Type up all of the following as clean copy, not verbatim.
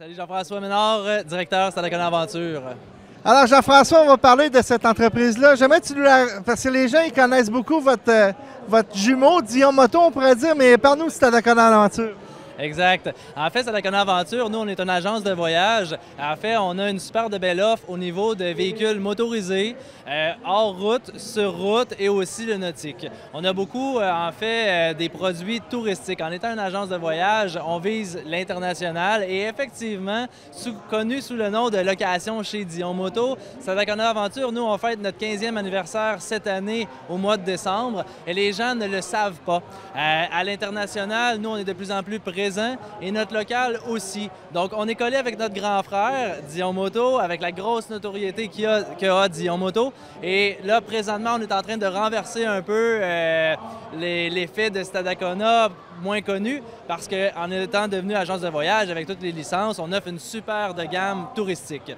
Salut Jean-François Ménard, directeur Stadacona Aventure. Alors Jean-François, on va parler de cette entreprise-là. J'aimerais que tu nous la... Parce que les gens ils connaissent beaucoup votre jumeau, Dion Moto, on pourrait dire, mais parle-nous de Stadacona Aventure. Exact. En fait, Stadacona Aventure, nous, on est une agence de voyage. En fait, on a une super de belle offre au niveau de véhicules motorisés, hors route, sur route et aussi le nautique. On a beaucoup, en fait, des produits touristiques. En étant une agence de voyage, on vise l'international et effectivement, connu sous le nom de location chez Dion Moto, Stadacona Aventure, nous, on fête notre 15e anniversaire cette année au mois de décembre et les gens ne le savent pas. À l'international, nous, on est de plus en plus présents et notre local aussi. Donc, on est collé avec notre grand frère, Dion Moto, avec la grosse notoriété qu'a Dion Moto. Et là, présentement, on est en train de renverser un peu l'effet de Stadacona moins connu parce qu'en étant devenu agence de voyage avec toutes les licences, on offre une super de gamme touristique.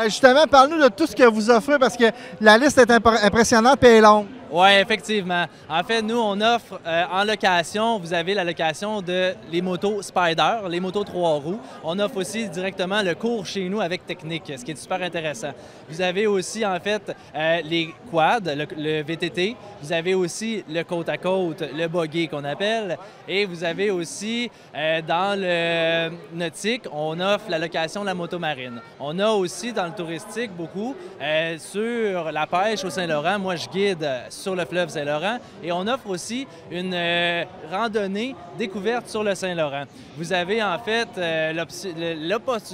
Justement, parle-nous de tout ce que vous offrez parce que la liste est impressionnante et longue. Oui, effectivement. En fait, nous, on offre en location, vous avez la location de les motos Spider, les motos 3 roues. On offre aussi directement le cours chez nous avec technique, ce qui est super intéressant. Vous avez aussi, en fait, les quads, le VTT. Vous avez aussi le côte-à-côte, le buggy qu'on appelle. Et vous avez aussi, dans le nautique, on offre la location de la moto marine. On a aussi, dans le touristique, beaucoup sur la pêche au Saint-Laurent. Moi, je guide sur le fleuve Saint-Laurent et on offre aussi une randonnée découverte sur le Saint-Laurent. Vous avez en fait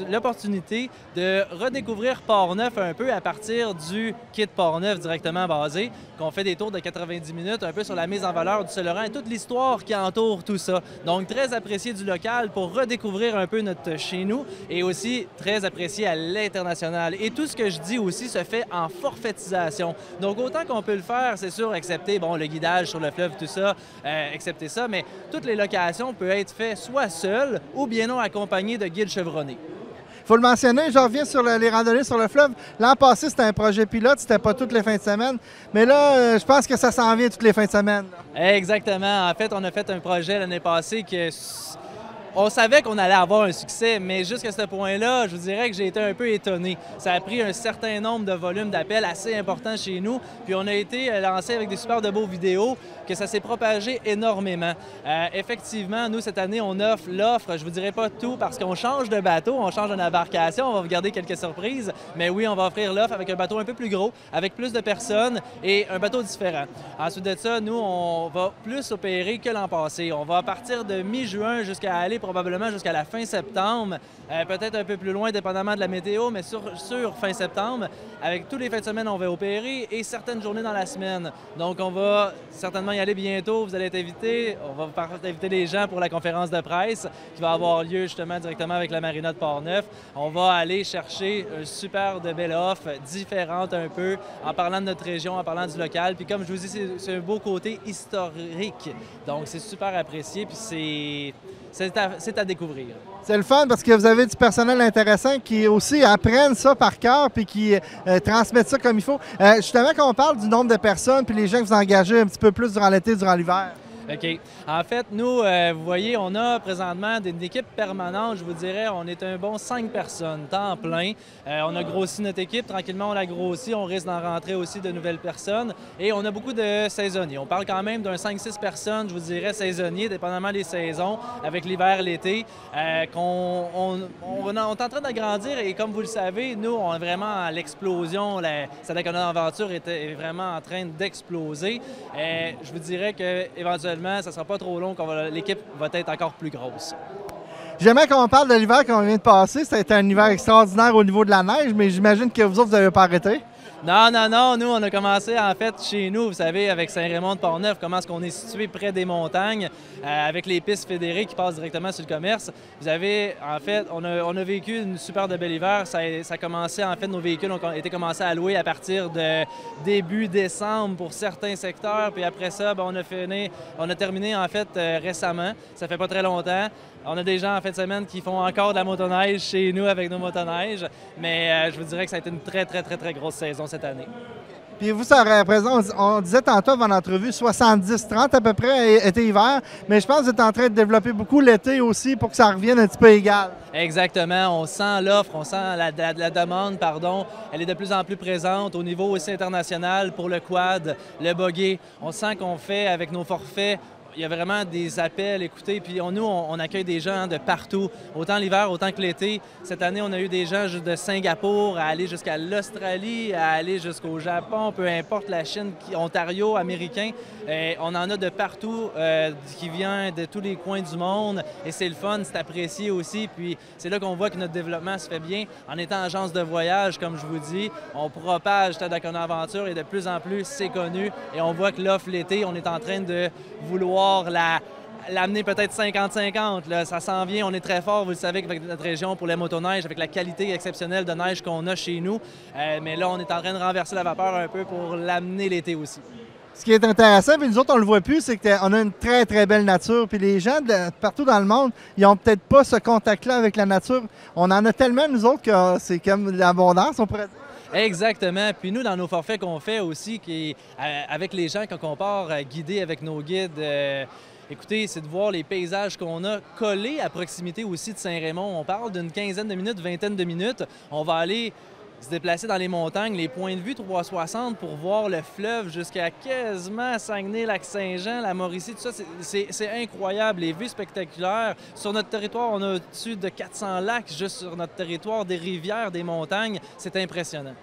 l'opportunité de redécouvrir Port-Neuf un peu à partir du quai de Port-Neuf directement basé, qu'on fait des tours de 90 minutes un peu sur la mise en valeur du Saint-Laurent et toute l'histoire qui entoure tout ça. Donc très apprécié du local pour redécouvrir un peu notre chez nous et aussi très apprécié à l'international. Et tout ce que je dis aussi se fait en forfaitisation. Donc autant qu'on peut le faire, c'est sûr, excepté bon, le guidage sur le fleuve, tout ça, excepté ça, mais toutes les locations peuvent être faites soit seules ou bien non accompagnées de guides chevronnés. Il faut le mentionner, je reviens sur les randonnées sur le fleuve. L'an passé, c'était un projet pilote, c'était pas toutes les fins de semaine. Mais là, je pense que ça s'en vient toutes les fins de semaine. Exactement. En fait, on a fait un projet l'année passée que... On savait qu'on allait avoir un succès, mais jusqu'à ce point-là, je vous dirais que j'ai été un peu étonné. Ça a pris un certain nombre de volumes d'appels assez importants chez nous, puis on a été lancé avec des super de beaux vidéos, que ça s'est propagé énormément. Effectivement, nous, cette année, on offre l'offre, je vous dirais pas tout, parce qu'on change de bateau, on change d'embarcation, on va vous garder quelques surprises, mais oui, on va offrir l'offre avec un bateau un peu plus gros, avec plus de personnes et un bateau différent. Ensuite de ça, nous, on va plus opérer que l'an passé. On va partir de mi-juin jusqu'à aller probablement jusqu'à la fin septembre, peut-être un peu plus loin dépendamment de la météo, mais sur fin septembre. Avec tous les fins de semaine, on va opérer et certaines journées dans la semaine. Donc, on va certainement y aller bientôt. Vous allez être invités. On va inviter les gens pour la conférence de presse qui va avoir lieu justement directement avec la marina de Port-Neuf. On va aller chercher une super de belle offre, différente un peu, en parlant de notre région, en parlant du local. Puis comme je vous dis, c'est un beau côté historique. Donc, c'est super apprécié. Puis c'est à découvrir. C'est le fun parce que vous avez du personnel intéressant qui aussi apprennent ça par cœur puis qui transmettent ça comme il faut. Justement, quand on parle du nombre de personnes puis les gens que vous engagez un petit peu plus durant l'été, durant l'hiver. OK. En fait, nous, vous voyez, on a présentement une équipe permanente, je vous dirais, on est un bon 5 personnes, temps plein. On a grossi notre équipe, tranquillement on l'a grossi, on risque d'en rentrer aussi de nouvelles personnes. Et on a beaucoup de saisonniers. On parle quand même d'un 5-6 personnes, je vous dirais, saisonniers, dépendamment des saisons, avec l'hiver, l'été, on est en train d'agrandir et comme vous le savez, nous, on est vraiment à l'explosion. La Stadacona Aventure est vraiment en train d'exploser. Je vous dirais qu'éventuellement, ça ne sera pas trop long, l'équipe va être encore plus grosse. J'aimerais qu'on parle de l'hiver qu'on vient de passer. Ça a été un hiver extraordinaire au niveau de la neige, mais j'imagine que vous autres, vous n'avez pas arrêté. Non, non, non. Nous, on a commencé, en fait, chez nous, vous savez, avec Saint-Raymond-de-Port-Neuf, comment est-ce qu'on est situé près des montagnes, avec les pistes fédérées qui passent directement sur le commerce. Vous avez, en fait, on a vécu une super de bel hiver. Ça a commencé, en fait, nos véhicules ont été commencés à louer à partir de début décembre pour certains secteurs. Puis après ça, ben, on a terminé, en fait, récemment. Ça fait pas très longtemps. On a des gens en fin de semaine qui font encore de la motoneige chez nous avec nos motoneiges, mais je vous dirais que ça a été une très, très, très, très grosse saison cette année. Puis vous, ça représente, on disait tantôt avant l'entrevue, 70-30 à peu près été-hiver, mais je pense que vous êtes en train de développer beaucoup l'été aussi pour que ça revienne un petit peu égal. Exactement, on sent l'offre, on sent la demande, pardon. Elle est de plus en plus présente au niveau aussi international pour le quad, le buggy. On sent qu'on fait avec nos forfaits. Il y a vraiment des appels, écoutez, puis nous, on accueille des gens de partout, autant l'hiver, autant que l'été. Cette année, on a eu des gens de Singapour à aller jusqu'à l'Australie, à aller jusqu'au Japon, peu importe la Chine, Ontario, américain. On en a de partout qui vient de tous les coins du monde et c'est le fun, c'est apprécié aussi. Puis c'est là qu'on voit que notre développement se fait bien. En étant agence de voyage, comme je vous dis, on propage Tadakona Aventure et de plus en plus c'est connu et on voit que l'offre l'été, on est en train de vouloir l'amener peut-être 50-50. Ça s'en vient, on est très fort, vous le savez, avec notre région pour les motoneiges, avec la qualité exceptionnelle de neige qu'on a chez nous. Mais là, on est en train de renverser la vapeur un peu pour l'amener l'été aussi. Ce qui est intéressant, puis nous autres, on le voit plus, c'est qu'on a une très, très belle nature. Puis les gens partout dans le monde, ils n'ont peut-être pas ce contact-là avec la nature. On en a tellement, nous autres, que c'est comme l'abondance, on pourrait dire. Exactement. Puis nous, dans nos forfaits qu'on fait aussi, avec les gens, quand on part guider avec nos guides, écoutez, c'est de voir les paysages qu'on a collés à proximité aussi de Saint-Raymond. On parle d'une quinzaine de minutes, vingtaine de minutes. On va aller se déplacer dans les montagnes, les points de vue 360 pour voir le fleuve jusqu'à quasiment Saguenay, Lac-Saint-Jean, la Mauricie, tout ça, c'est incroyable, les vues spectaculaires. Sur notre territoire, on a au-dessus de 400 lacs juste sur notre territoire, des rivières, des montagnes, c'est impressionnant.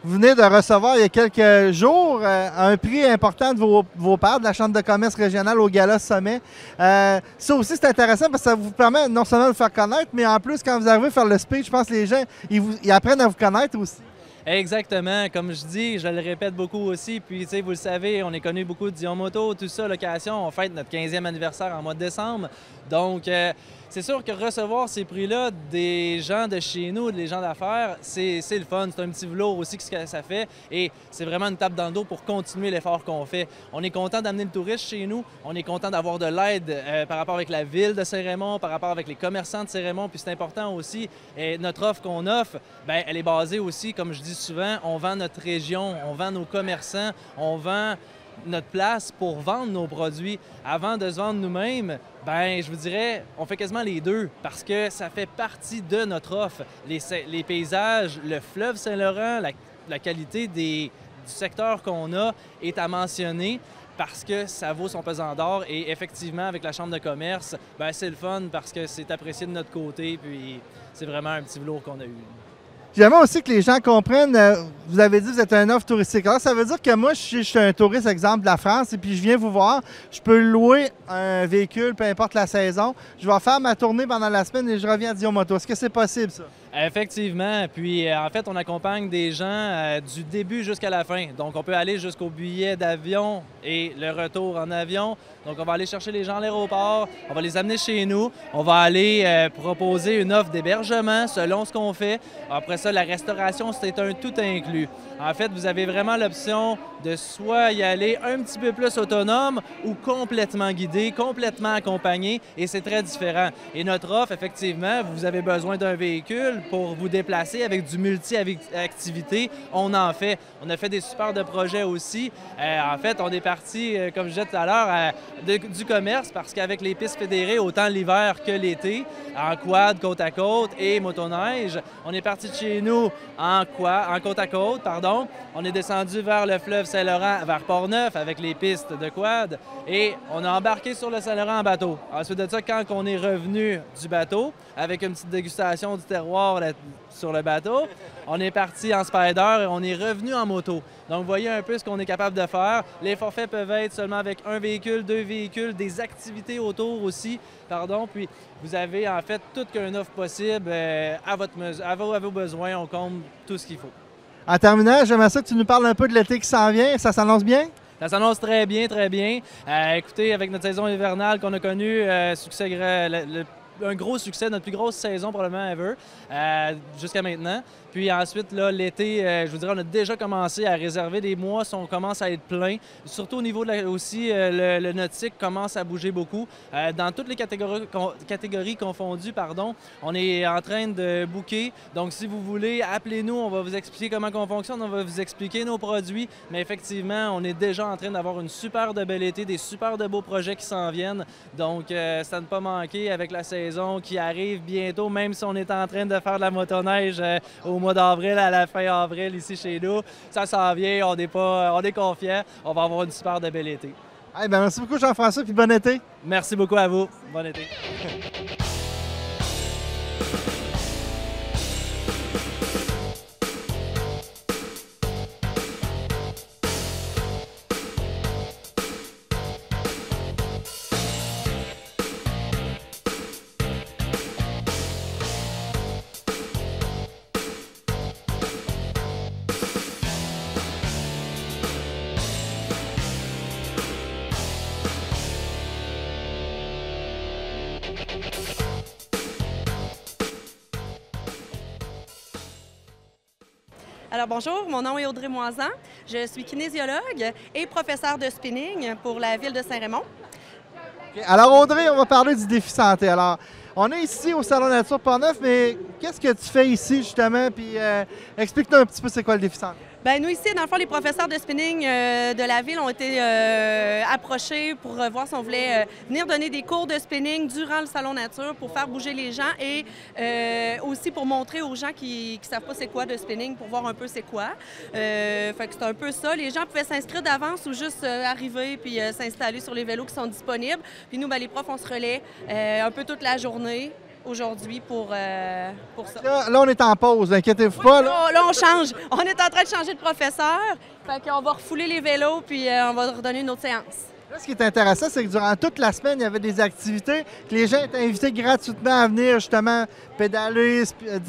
Vous venez de recevoir il y a quelques jours un prix important de vos pairs de la Chambre de commerce régionale au Gala Sommet. Ça aussi, c'est intéressant parce que ça vous permet non seulement de vous faire connaître, mais en plus, quand vous arrivez à faire le speech, je pense que les gens ils apprennent à vous connaître aussi. Exactement. Comme je dis, je le répète beaucoup aussi. Puis, tu sais, vous le savez, on est connu beaucoup de Dion Moto, tout ça, location. On fête notre 15e anniversaire en mois de décembre. Donc, c'est sûr que recevoir ces prix-là des gens de chez nous, des gens d'affaires, c'est le fun. C'est un petit velours aussi ce que ça fait. Et c'est vraiment une tape dans le dos pour continuer l'effort qu'on fait. On est content d'amener le touriste chez nous. On est content d'avoir de l'aide par rapport avec la ville de Saint-Raymond, par rapport avec les commerçants de Saint-Raymond. Puis c'est important aussi. Et notre offre qu'on offre, bien, elle est basée aussi, comme je dis souvent, on vend notre région, on vend nos commerçants, on vend notre place pour vendre nos produits. Avant de se vendre nous-mêmes, ben je vous dirais, on fait quasiment les deux parce que ça fait partie de notre offre. Les paysages, le fleuve Saint-Laurent, la qualité du secteur qu'on a est à mentionner parce que ça vaut son pesant d'or et effectivement, avec la Chambre de commerce, ben c'est le fun parce que c'est apprécié de notre côté puis c'est vraiment un petit velours qu'on a eu. J'aimerais aussi que les gens comprennent, vous avez dit que vous êtes un offre touristique. Alors, ça veut dire que moi, je suis un touriste, exemple, de la France, et puis je viens vous voir, je peux louer un véhicule, peu importe la saison. Je vais faire ma tournée pendant la semaine et je reviens à Dion Moto. Est-ce que c'est possible, ça? Effectivement. Puis, en fait, on accompagne des gens du début jusqu'à la fin. Donc, on peut aller jusqu'au billet d'avion et le retour en avion. Donc, on va aller chercher les gens à l'aéroport, on va les amener chez nous, on va aller proposer une offre d'hébergement selon ce qu'on fait. Après ça, la restauration, c'est un tout inclus. En fait, vous avez vraiment l'option de soit y aller un petit peu plus autonome ou complètement guidé, complètement accompagné, et c'est très différent. Et notre offre, effectivement, vous avez besoin d'un véhicule pour vous déplacer avec du multi-activité, on en fait. On a fait des super de projets aussi. En fait, on est parti, comme je disais tout à l'heure, du commerce parce qu'avec les pistes fédérées, autant l'hiver que l'été, en quad, côte à côte et motoneige, on est parti de chez nous en côte à côte, pardon. On est descendu vers le fleuve Saint-Laurent, vers Port-Neuf avec les pistes de quad et on a embarqué sur le Saint-Laurent en bateau. Ensuite de ça, quand on est revenu du bateau, avec une petite dégustation du terroir sur le bateau, on est parti en spider et on est revenu en moto. Donc, vous voyez un peu ce qu'on est capable de faire. Les forfaits peuvent être seulement avec un véhicule, deux véhicules, des activités autour aussi, pardon. Puis, vous avez en fait toute qu'une offre possible à vos besoins. On comble tout ce qu'il faut. En terminant, j'aimerais ça que tu nous parles un peu de l'été qui s'en vient. Ça s'annonce bien? Ça s'annonce très bien, très bien. Écoutez, avec notre saison hivernale qu'on a connue, succès un gros succès, notre plus grosse saison probablement ever, jusqu'à maintenant. Puis ensuite, là, l'été, je vous dirais, on a déjà commencé à réserver des mois, on commence à être plein. Surtout au niveau aussi, le nautique commence à bouger beaucoup. Dans toutes les catégories confondues, pardon, on est en train de booker. Donc, si vous voulez, appelez-nous, on va vous expliquer comment on fonctionne, on va vous expliquer nos produits. Mais effectivement, on est déjà en train d'avoir une super de belle été, des super de beaux projets qui s'en viennent. Donc, ça ne pas manquer avec la saison qui arrive bientôt, même si on est en train de faire de la motoneige au mois d'avril, à la fin avril, ici chez nous. Ça s'en vient, on est confiants. On va avoir une super de belle été. Hey, ben merci beaucoup Jean-François, puis bon été. Merci beaucoup à vous. Bon été. Alors bonjour, mon nom est Audrey Moisan. Je suis kinésiologue et professeure de spinning pour la ville de Saint-Raymond. Okay. Alors Audrey, on va parler du défi santé. Alors, on est ici au Salon Nature Port-Neuf, mais qu'est-ce que tu fais ici justement? Puis explique-nous un petit peu c'est quoi le défi santé. Bien, nous ici, dans le fond, les professeurs de spinning de la ville ont été approchés pour voir si on voulait venir donner des cours de spinning durant le Salon Nature pour faire bouger les gens et aussi pour montrer aux gens qui ne savent pas c'est quoi de spinning, pour voir un peu c'est quoi. Fait que c'est un peu ça. Les gens pouvaient s'inscrire d'avance ou juste arriver puis s'installer sur les vélos qui sont disponibles. Puis nous, bien, les profs, on se relaie un peu toute la journée aujourd'hui pour ça. Là, on est en pause, inquiétez-vous pas. Là, on change. On est en train de changer de professeur. Fait qu'on va refouler les vélos puis on va redonner une autre séance. Là, ce qui est intéressant, c'est que durant toute la semaine, il y avait des activités, que les gens étaient invités gratuitement à venir justement pédaler.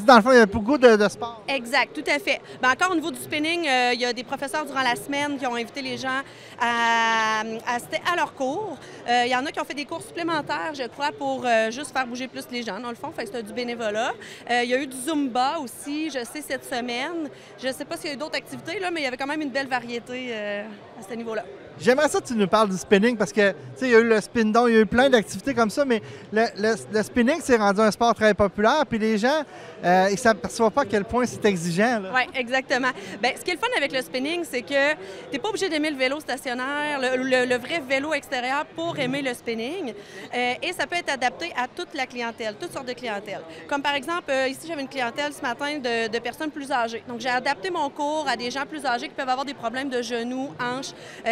Dans le fond, il y a beaucoup de sport. Exact, tout à fait. Bien, encore au niveau du spinning, il y a des professeurs durant la semaine qui ont invité les gens à assister à leurs cours. Il y en a qui ont fait des cours supplémentaires, je crois, pour juste faire bouger plus les gens, dans le fond. Fait que c'est du bénévolat. Il y a eu du Zumba aussi, je sais, cette semaine. Je ne sais pas s'il y a eu d'autres activités, là, mais il y avait quand même une belle variété à ce niveau-là. J'aimerais ça que tu nous parles du spinning parce que, tu sais, il y a eu le spin-down, il y a eu plein d'activités comme ça, mais le spinning s'est rendu un sport très populaire, puis les gens, ils ne s'aperçoivent pas à quel point c'est exigeant. Oui, exactement. Bien, ce qui est le fun avec le spinning, c'est que tu n'es pas obligé d'aimer le vélo stationnaire, le vrai vélo extérieur pour aimer le spinning. Et ça peut être adapté à toute la clientèle, toutes sortes de clientèle. Comme par exemple, ici, j'avais une clientèle ce matin de personnes plus âgées. Donc, j'ai adapté mon cours à des gens plus âgés qui peuvent avoir des problèmes de genoux, hanches,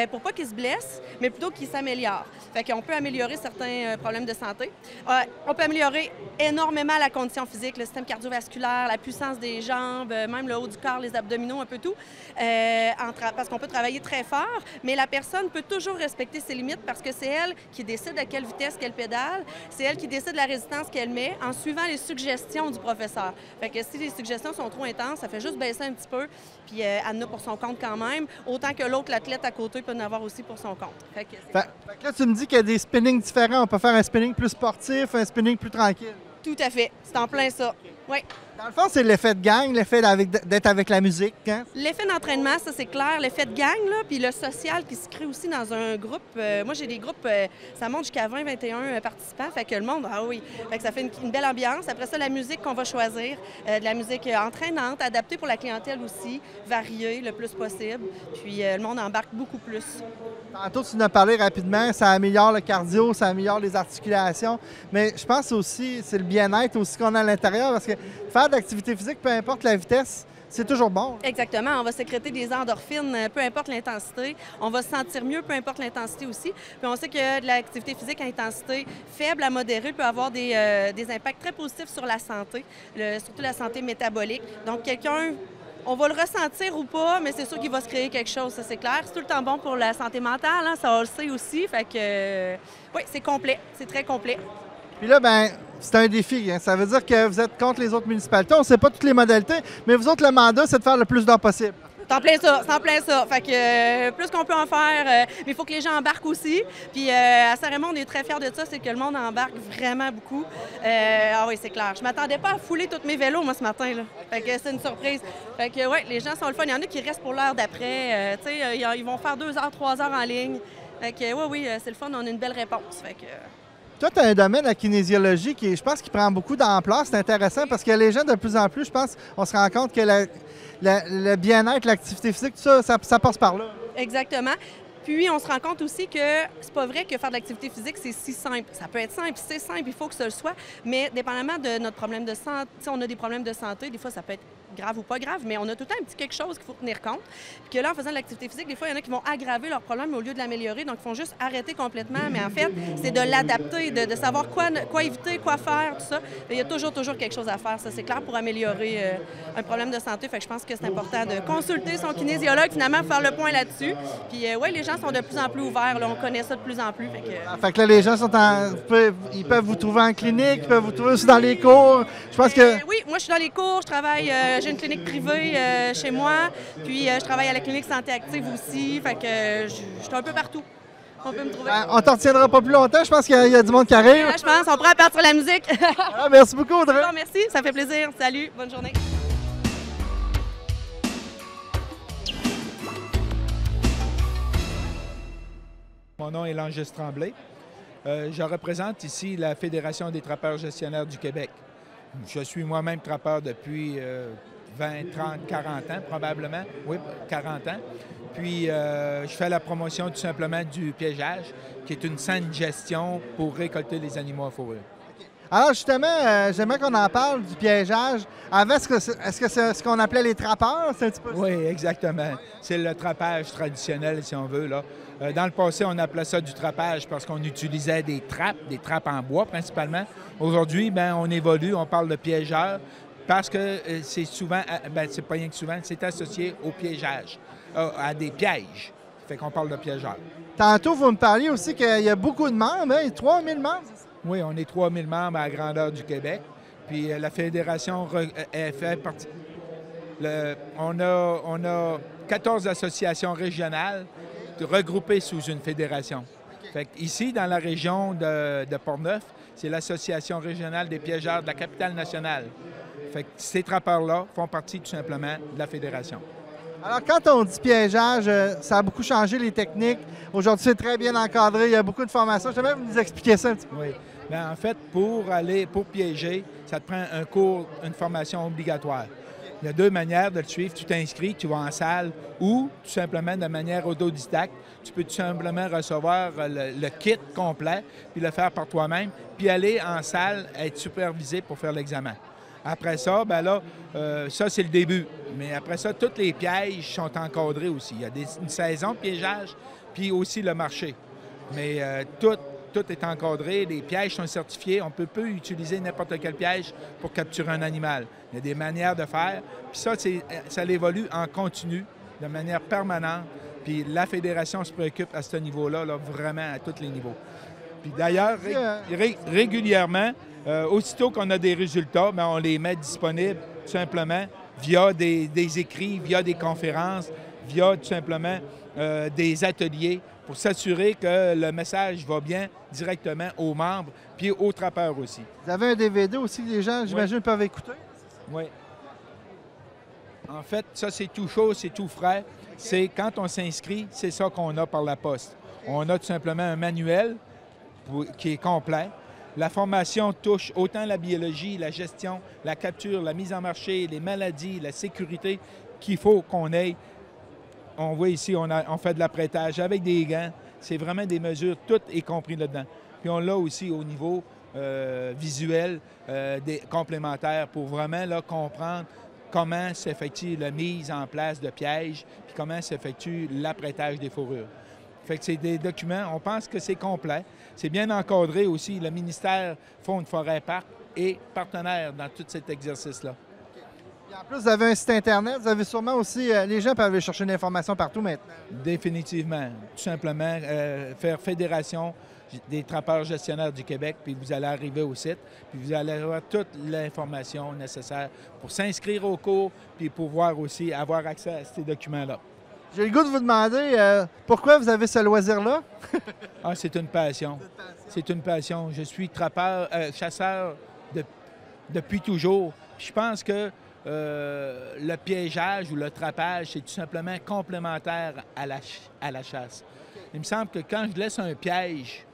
pour pas qu'ils se blessent, mais plutôt qu'ils s'améliorent. Fait qu'on peut améliorer certains problèmes de santé. On peut améliorer énormément la condition physique, le système cardiovasculaire, la puissance des jambes, même le haut du corps, les abdominaux, un peu tout. Parce qu'on peut travailler très fort, mais la personne peut toujours respecter ses limites parce que c'est elle qui décide à quelle vitesse qu'elle pédale, c'est elle qui décide de la résistance qu'elle met en suivant les suggestions du professeur. Fait que si les suggestions sont trop intenses, ça fait juste baisser un petit peu, puis elle en a pour son compte quand même, autant que l'autre, l'athlète à côté, peut en avoir aussi pour son compte. Fait que là, tu me dis qu'il y a des spinnings différents. On peut faire un spinning plus sportif, un spinning plus tranquille. Tout à fait. C'est en plein ça. Oui. Dans le fond, c'est l'effet de gang, l'effet d'être avec la musique. Hein? L'effet d'entraînement, ça c'est clair. L'effet de gang, là, puis le social qui se crée aussi dans un groupe. Moi, j'ai des groupes, ça monte jusqu'à 20, 21 participants. Fait que le monde, ah oui. Fait que ça fait une belle ambiance. Après ça, la musique qu'on va choisir, de la musique entraînante, adaptée pour la clientèle aussi, variée le plus possible. Puis le monde embarque beaucoup plus. Tantôt, tu nous as parlé rapidement, ça améliore le cardio, ça améliore les articulations. Mais je pense aussi, c'est le bien-être aussi qu'on a à l'intérieur parce que faire de l'activité physique, peu importe la vitesse, c'est toujours bon. Exactement. On va sécréter des endorphines, peu importe l'intensité. On va se sentir mieux, peu importe l'intensité aussi. Puis on sait que de l'activité physique à intensité faible à modérée peut avoir des impacts très positifs sur la santé, surtout la santé métabolique. Donc, quelqu'un... On va le ressentir ou pas, mais c'est sûr qu'il va se créer quelque chose, ça c'est clair. C'est tout le temps bon pour la santé mentale, hein, ça on le sait aussi. Fait que, oui, c'est complet, c'est très complet. Puis là, ben, c'est un défi. Hein. Ça veut dire que vous êtes contre les autres municipalités. On ne sait pas toutes les modalités, mais vous autres, le mandat, c'est de faire le plus d'heures possible. C'est en plein ça, c'est en plein ça. Fait que plus qu'on peut en faire, mais il faut que les gens embarquent aussi. Puis à Saint-Raymond, on est très fiers de ça, c'est que le monde embarque vraiment beaucoup. Ah oui, c'est clair. Je m'attendais pas à fouler tous mes vélos, moi, ce matin, là. Fait que c'est une surprise. Fait que ouais, les gens sont le fun. Il y en a qui restent pour l'heure d'après. Tu sais, ils vont faire 2 heures, 3 heures en ligne. Fait que oui, c'est le fun, on a une belle réponse. Fait que... Toi, tu as un domaine, la kinésiologie, qui, je pense, qui prend beaucoup d'ampleur. C'est intéressant parce que les gens, de plus en plus, je pense, on se rend compte que le bien-être, l'activité physique, tout ça, ça passe par là. Exactement. Puis, on se rend compte aussi que c'est pas vrai que faire de l'activité physique, c'est si simple. Ça peut être simple, c'est simple, il faut que ça le soit, mais dépendamment de notre problème de santé, si on a des problèmes de santé, des fois, ça peut être grave ou pas grave, mais on a tout le temps un petit quelque chose qu'il faut tenir compte. Puis que là, en faisant de l'activité physique, des fois, il y en a qui vont aggraver leur problème au lieu de l'améliorer, donc ils font juste arrêter complètement, mais en fait, c'est de l'adapter, de savoir quoi éviter, quoi faire, tout ça. Mais il y a toujours quelque chose à faire, ça, c'est clair, pour améliorer un problème de santé. Fait que je pense que c'est important de consulter son kinésiologue, finalement, pour faire le point là-dessus. Puis, oui, les gens sont de plus en plus ouverts, là, on connaît ça de plus en plus. Fait que là, les gens sont ils peuvent vous trouver en clinique, ils peuvent vous trouver aussi dans les cours. Je pense que... Oui, moi, je suis dans les cours, je travaille, j'ai une clinique privée chez moi, puis je travaille à la clinique Santé Active aussi, fait que je suis un peu partout. On peut me trouver. On t'en retiendra pas plus longtemps, je pense qu'il y a du monde qui arrive. Je pense, on pourra partir la musique. Merci beaucoup, Audrey. Bon, merci, ça fait plaisir. Salut, bonne journée. Mon nom est Langis Tremblay. Je représente ici la Fédération des trappeurs gestionnaires du Québec. Je suis moi-même trappeur depuis 20, 30, 40 ans probablement. Oui, 40 ans. Puis je fais la promotion tout simplement du piégeage, qui est une saine gestion pour récolter les animaux à fourrure. Alors justement, j'aimerais qu'on en parle du piégeage. Avant, est-ce que c'est ce qu'on appelait les trappeurs? C'est un petit peu ça? Oui, exactement. C'est le trappage traditionnel, si on veut, là. Dans le passé, on appelait ça du trappage parce qu'on utilisait des trappes en bois principalement. Aujourd'hui, on évolue, on parle de piégeurs parce que c'est souvent, c'est pas rien que souvent, c'est associé au piégeage, à des pièges. Fait qu'on parle de piégeurs. Tantôt, vous me parliez aussi qu'il y a beaucoup de membres, hein? 3000 membres, c'est ça? Oui, on est 3000 membres à la grandeur du Québec. Puis la fédération fait partie. On a 14 associations régionales regroupées sous une fédération. Fait ici, dans la région de Portneuf, c'est l'Association régionale des piégeurs de la capitale nationale. Fait que ces trappeurs-là font partie tout simplement de la fédération. Alors, quand on dit piégeage, ça a beaucoup changé les techniques. Aujourd'hui, c'est très bien encadré, il y a beaucoup de formations. Je vais même vous expliquer ça un petit peu. Oui. Bien, en fait, pour piéger, ça te prend un cours, une formation obligatoire. Il y a 2 manières de le suivre. Tu t'inscris, tu vas en salle ou tout simplement de manière autodidacte. Tu peux tout simplement recevoir le kit complet puis le faire par toi-même, puis aller en salle, être supervisé pour faire l'examen. Après ça, ça, c'est le début. Mais après ça, tous les pièges sont encadrés aussi. Il y a une saison de piégeage, puis aussi le marché. Mais tout est encadré, les pièges sont certifiés. On ne peut utiliser n'importe quel piège pour capturer un animal. Il y a des manières de faire. Puis ça évolue en continu, de manière permanente. Puis la fédération se préoccupe à ce niveau-là, vraiment à tous les niveaux. Puis d'ailleurs, régulièrement, aussitôt qu'on a des résultats, on les met disponibles tout simplement via des écrits, via des conférences, via tout simplement des ateliers pour s'assurer que le message va bien directement aux membres puis aux trappeurs aussi. Vous avez un DVD aussi que les gens, j'imagine, peuvent écouter? Oui. En fait, ça, c'est tout chaud, c'est tout frais. C'est quand on s'inscrit, c'est ça qu'on a par la poste. On a tout simplement un manuel qui est complet. La formation touche autant la biologie, la gestion, la capture, la mise en marché, les maladies, la sécurité qu'il faut qu'on ait. On voit ici, on fait de l'apprêtage avec des gants. C'est vraiment des mesures, tout est compris là-dedans. Puis on l'a aussi au niveau visuel, des complémentaires pour vraiment comprendre comment s'effectue la mise en place de pièges, puis comment s'effectue l'apprêtage des fourrures. Fait que c'est des documents, on pense que c'est complet. C'est bien encadré aussi. Le ministère Faune Forêt Parc est partenaire dans tout cet exercice-là. Et en plus, vous avez un site Internet, vous avez sûrement aussi, les gens peuvent aller chercher l'information partout maintenant. Définitivement. Tout simplement, faire Fédération des trappeurs gestionnaires du Québec, puis vous allez arriver au site, puis vous allez avoir toute l'information nécessaire pour s'inscrire au cours, puis pouvoir aussi avoir accès à ces documents-là. J'ai le goût de vous demander pourquoi vous avez ce loisir-là? Ah, c'est une passion. C'est une passion. Je suis trappeur, chasseur depuis toujours. Puis je pense que le piégeage ou le trappage, c'est tout simplement complémentaire à la chasse. Il me semble que quand je laisse un piège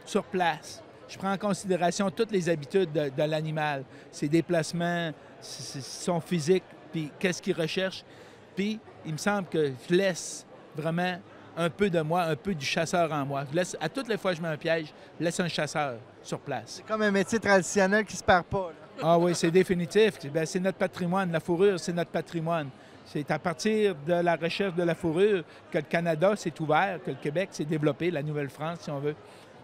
sur place, je prends en considération toutes les habitudes de l'animal, ses déplacements, son physique, puis qu'est-ce qu'il recherche. Puis il me semble que je laisse vraiment un peu de moi, un peu du chasseur en moi. Je laisse, à toutes les fois que je mets un piège, je laisse un chasseur sur place. C'est comme un métier traditionnel qui se perd pas, là. Ah oui, c'est définitif. Bien, c'est notre patrimoine. La fourrure, c'est notre patrimoine. C'est à partir de la recherche de la fourrure que le Canada s'est ouvert, que le Québec s'est développé, la Nouvelle-France, si on veut.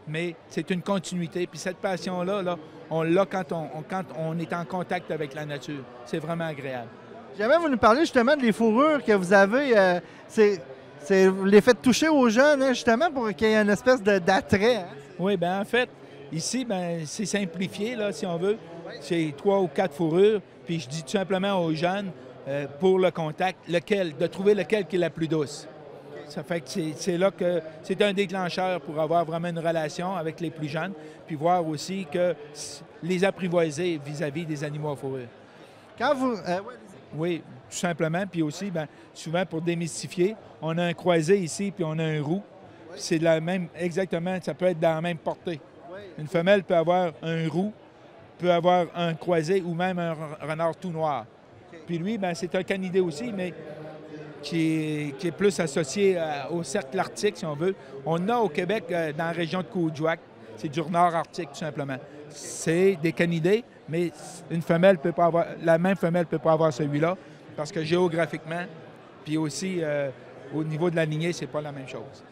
Mais c'est une continuité. Puis cette passion-là, là, on l'a quand on est en contact avec la nature. C'est vraiment agréable. J'aimerais vous nous parler justement des fourrures que vous avez. Vous les faites toucher aux jeunes, hein, justement, pour qu'il y ait une espèce d'attrait. Hein? Oui, bien en fait, ici, ben, c'est simplifié, là, si on veut. C'est 3 ou 4 fourrures. Puis je dis tout simplement aux jeunes, pour le contact, de trouver lequel qui est la plus douce. Ça fait que c'est là que c'est un déclencheur pour avoir vraiment une relation avec les plus jeunes, puis voir aussi que les apprivoiser vis-à-vis des animaux à fourrure. Quand vous... Oui, tout simplement. Puis aussi, bien, souvent pour démystifier, on a un croisé ici, puis on a un roux. C'est de la même, exactement, ça peut être dans la même portée. Une femelle peut avoir un roux, peut avoir un croisé ou même un renard tout noir. Puis lui, bien, c'est un canidé aussi, mais qui est plus associé au cercle arctique, si on veut. On a au Québec, dans la région de Coudjouac, c'est du renard arctique, tout simplement. C'est des canidés, mais une femelle peut pas avoir, la même femelle ne peut pas avoir celui-là, parce que géographiquement, puis aussi au niveau de la lignée, c'est pas la même chose.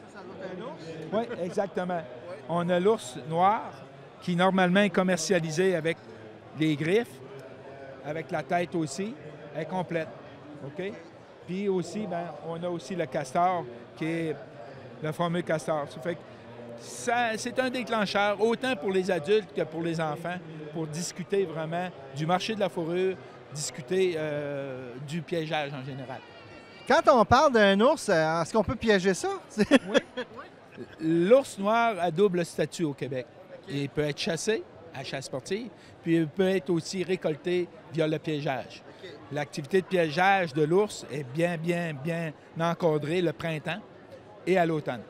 Oui, exactement. On a l'ours noir, qui normalement est commercialisé avec les griffes, avec la tête aussi, elle est complète. OK? Puis aussi, bien, on a aussi le castor, qui est le fameux castor. Ça fait que c'est un déclencheur, autant pour les adultes que pour les enfants, pour discuter vraiment du marché de la fourrure, discuter du piégeage en général. Quand on parle d'un ours, est-ce qu'on peut piéger ça? Oui. L'ours noir a double statut au Québec. Il peut être chassé à chasse sportive, puis il peut être aussi récolté via le piégeage. L'activité de piégeage de l'ours est bien encadrée le printemps et à l'automne.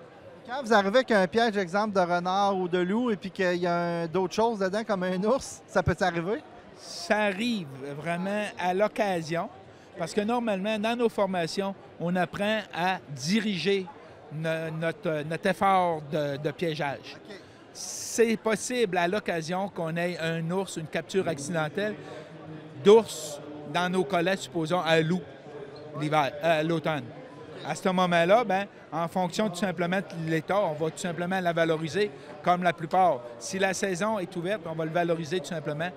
Quand vous arrivez avec un piège, exemple, de renard ou de loup, et puis qu'il y a d'autres choses dedans, comme un ours, ça peut arriver? Ça arrive vraiment à l'occasion, parce que normalement, dans nos formations, on apprend à diriger notre effort de piégeage. Okay. C'est possible à l'occasion qu'on ait un ours, une capture accidentelle d'ours dans nos collets, supposons, à loup l'automne. À ce moment-là, bien, en fonction tout simplement de l'état, on va tout simplement la valoriser comme la plupart. Si la saison est ouverte, on va le valoriser tout simplement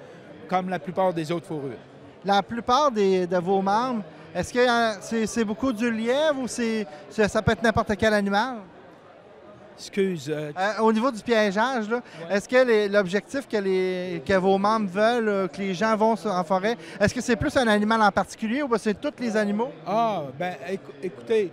comme la plupart des autres fourrures. La plupart de vos membres, est-ce que c'est beaucoup du lièvre ou ça peut être n'importe quel animal? Excuse. Au niveau du piégeage, là, ouais. Est-ce que l'objectif que vos membres veulent, que les gens vont en forêt, est-ce que c'est plus un animal en particulier ou c'est tous les animaux? Ah, bien, écoutez,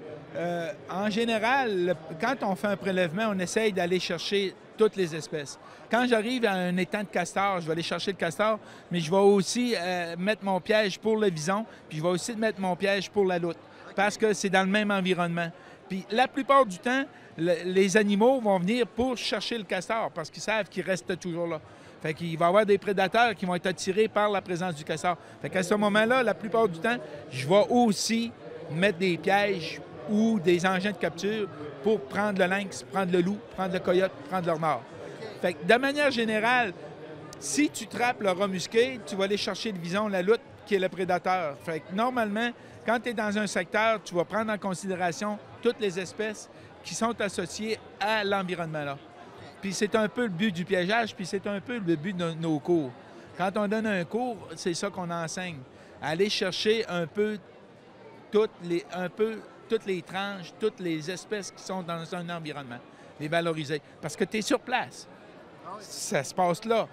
en général, quand on fait un prélèvement, on essaye d'aller chercher toutes les espèces. Quand j'arrive à un étang de castor, je vais aller chercher le castor, mais je vais aussi mettre mon piège pour le vison, puis je vais aussi mettre mon piège pour la loutre, parce que c'est dans le même environnement. Puis la plupart du temps, les animaux vont venir pour chercher le castor parce qu'ils savent qu'il reste toujours là. Fait qu'il va y avoir des prédateurs qui vont être attirés par la présence du castor. Fait qu'à ce moment-là, la plupart du temps, je vais aussi mettre des pièges ou des engins de capture pour prendre le lynx, prendre le loup, prendre le coyote, prendre le renard. Fait que de manière générale, si tu trappes le rat musqué, tu vas aller chercher le vison, la loutre, qui est le prédateur. Fait que normalement, quand tu es dans un secteur, tu vas prendre en considération toutes les espèces qui sont associées à l'environnement-là. Puis c'est un peu le but du piégeage, puis c'est un peu le but de nos cours. Quand on donne un cours, c'est ça qu'on enseigne. aller chercher un peu toutes les tranches, toutes les espèces qui sont dans un environnement, les valoriser. Parce que tu es sur place. Ça se passe là.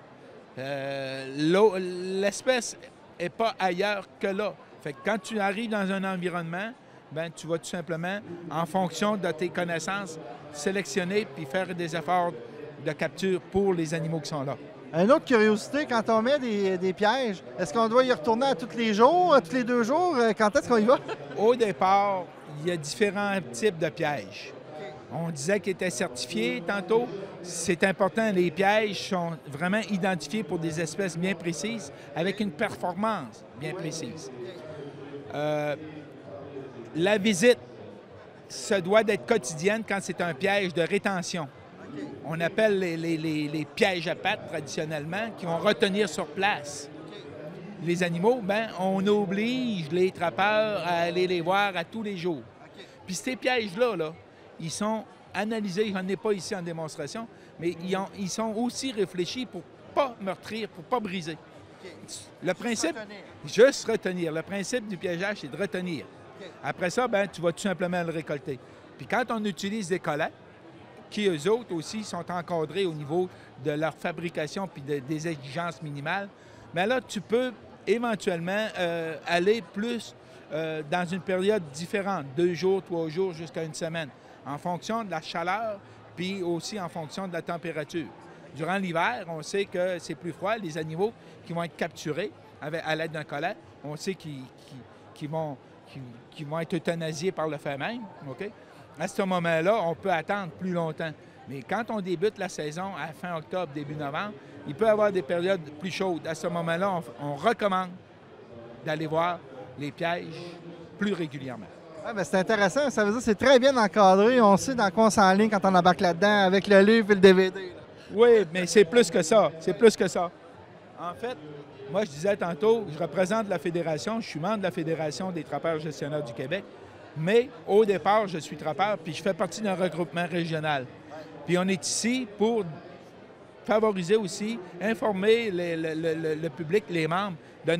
L'espèce n'est pas ailleurs que là. Fait que quand tu arrives dans un environnement, ben, tu vas tout simplement, en fonction de tes connaissances, sélectionner puis faire des efforts de capture pour les animaux qui sont là. Une autre curiosité, quand on met des pièges, est-ce qu'on doit y retourner à tous les jours, à tous les 2 jours? Quand est-ce qu'on y va? Au départ, il y a différents types de pièges. On disait qu'ils étaient certifiés tantôt. C'est important, les pièges sont vraiment identifiés pour des espèces bien précises, avec une performance bien précise. La visite, ça doit d'être quotidienne quand c'est un piège de rétention. On appelle les pièges à pattes traditionnellement, qui vont retenir sur place. Les animaux, ben, on oblige les trappeurs à aller les voir à tous les jours. Puis ces pièges-là, ils sont analysés, j'en ai pas ici en démonstration, mais ils sont aussi réfléchis pour ne pas meurtrir, pour ne pas briser. Le principe, juste retenir. Le principe du piégeage, c'est de retenir. Après ça, ben, tu vas tout simplement le récolter. Puis quand on utilise des collets, qui eux autres aussi sont encadrés au niveau de leur fabrication puis des exigences minimales, bien là, tu peux éventuellement aller plus dans une période différente, 2 jours, 3 jours, jusqu'à 1 semaine, en fonction de la chaleur puis aussi en fonction de la température. Durant l'hiver, on sait que c'est plus froid. Les animaux qui vont être capturés à l'aide d'un collet, on sait qu'ils vont être euthanasiés par le fait même. OK? À ce moment-là, on peut attendre plus longtemps. Mais quand on débute la saison à fin octobre, début novembre, il peut y avoir des périodes plus chaudes. À ce moment-là, on recommande d'aller voir les pièges plus régulièrement. Ah, ben c'est intéressant. Ça veut dire que c'est très bien encadré. On sait dans quoi on s'enligne quand on embarque là-dedans avec le livre et le DVD. Là. Oui, mais c'est plus que ça. C'est plus que ça. En fait, moi, je disais tantôt, je représente la Fédération. Je suis membre de la Fédération des trappeurs gestionnaires du Québec. Mais au départ, je suis trappeur, puis je fais partie d'un regroupement régional. Puis on est ici pour favoriser aussi, informer le public, les membres, de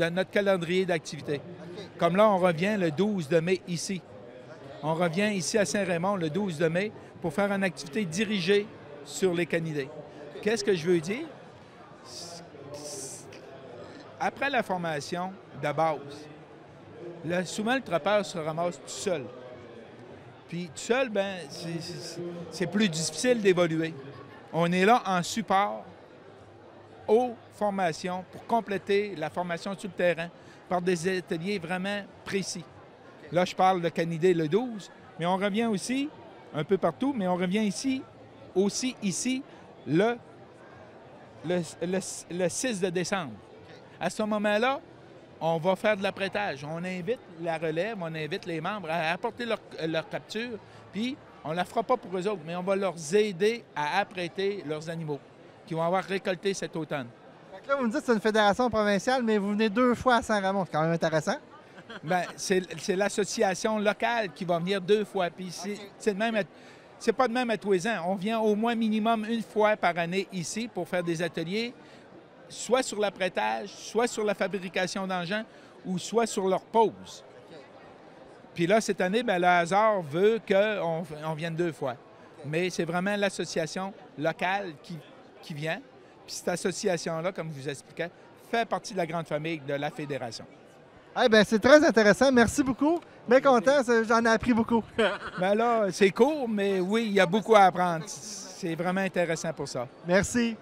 notre calendrier d'activité. Comme là, on revient le 12 de mai ici. On revient ici à Saint-Raymond le 12 de mai pour faire une activité dirigée sur les canidés. Qu'est-ce que je veux dire? Après la formation de base, souvent, le trappeur se ramasse tout seul. Puis tout seul, ben, c'est plus difficile d'évoluer. On est là en support aux formations pour compléter la formation sur le terrain par des ateliers vraiment précis. Là, je parle de canidé le 12, mais on revient aussi un peu partout, mais on revient aussi ici le 6 de décembre. À ce moment-là, on va faire de l'apprêtage. On invite la relève, on invite les membres à apporter leur capture, puis on ne la fera pas pour eux autres, mais on va leur aider à apprêter leurs animaux qui vont avoir récolté cet automne. Fait que là, vous me dites que c'est une fédération provinciale, mais vous venez 2 fois à Saint-Raymond. C'est quand même intéressant. Bien, c'est l'association locale qui va venir 2 fois. Puis c'est pas de même à tous les ans. On vient au moins minimum 1 fois par année ici pour faire des ateliers, soit sur l'apprêtage, soit sur la fabrication d'engins, ou soit sur leur pose. Puis là, cette année, bien, le hasard veut qu'on vienne 2 fois. Mais c'est vraiment l'association locale qui vient. Puis cette association-là, comme je vous expliquais, fait partie de la grande famille de la Fédération. Eh bien, c'est très intéressant. Merci beaucoup. Bien content, j'en ai appris beaucoup. Bien là, c'est court, mais oui, il y a beaucoup à apprendre. C'est vraiment intéressant pour ça. Merci.